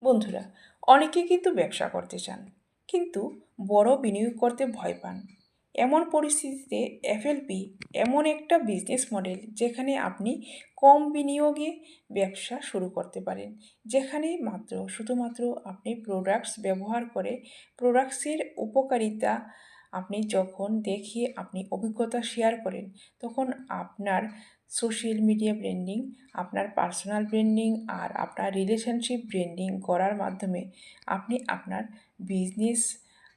বন্ধুরা, অনেকে কিন্তু ব্যবসা করতে চান, কিন্তু বড় বিনিয়োগ করতে ভয় পান। এমন পরিস্থিতিতে এফএলপি এমন একটা বিজনেস মডেল যেখানে আপনি কম বিনিয়োগে ব্যবসা শুরু করতে পারেন, যেখানে শুধুমাত্র আপনি প্রোডাক্টস ব্যবহার করে প্রোডাক্টসের উপকারিতা আপনি যখন দেখিয়ে আপনি অভিজ্ঞতা শেয়ার করেন, তখন আপনার সোশ্যাল মিডিয়া ব্র্যান্ডিং, আপনার পার্সোনাল ব্র্যান্ডিং আর আপনার রিলেশনশিপ ব্র্যান্ডিং করার মাধ্যমে আপনি আপনার বিজনেস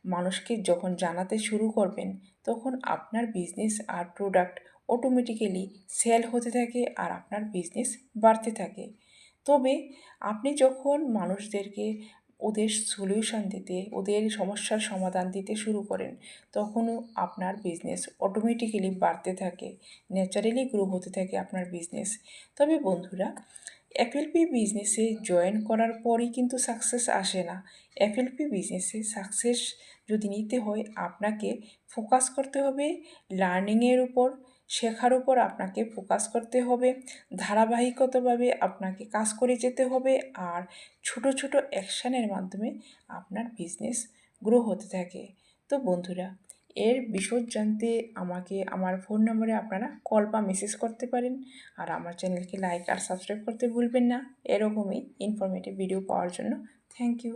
মানুষকে যখন জানাতে শুরু করবেন, তখন আপনার বিজনেস আর প্রোডাক্ট অটোমেটিক্যালি সেল হতে থাকে আর আপনার বিজনেস বাড়তে থাকে। তবে আপনি যখন মানুষদেরকে ওদের সলিউশন দিতে, ওদের সমস্যার সমাধান দিতে শুরু করেন, তখনও আপনার বিজনেস অটোমেটিক্যালি বাড়তে থাকে, ন্যাচারালি গ্রো হতে থাকে আপনার বিজনেস। তবে বন্ধুরা, এফএলপি বিজনেসে জয়েন করার পরই কিন্তু সাকসেস আসে না। এফএলপি বিজনেসে সাকসেস যদি নিতে হয়, আপনাকে ফোকাস করতে হবে লার্নিংয়ের উপর, শেখার উপর আপনাকে ফোকাস করতে হবে, ধারাবাহিকতাভাবে আপনাকে কাজ করে যেতে হবে, আর ছোট ছোট অ্যাকশানের মাধ্যমে আপনার বিজনেস গ্রো হতে থাকে। তো বন্ধুরা, এর বিশদ জানতে আমাকে আমার ফোন নম্বরে আপনারা কল বা মেসেজ করতে পারেন। আর আমার চ্যানেলকে লাইক আর সাবস্ক্রাইব করতে ভুলবেন না, এরকমই ইনফরমেটিভ ভিডিও পাওয়ার জন্য। Thank you.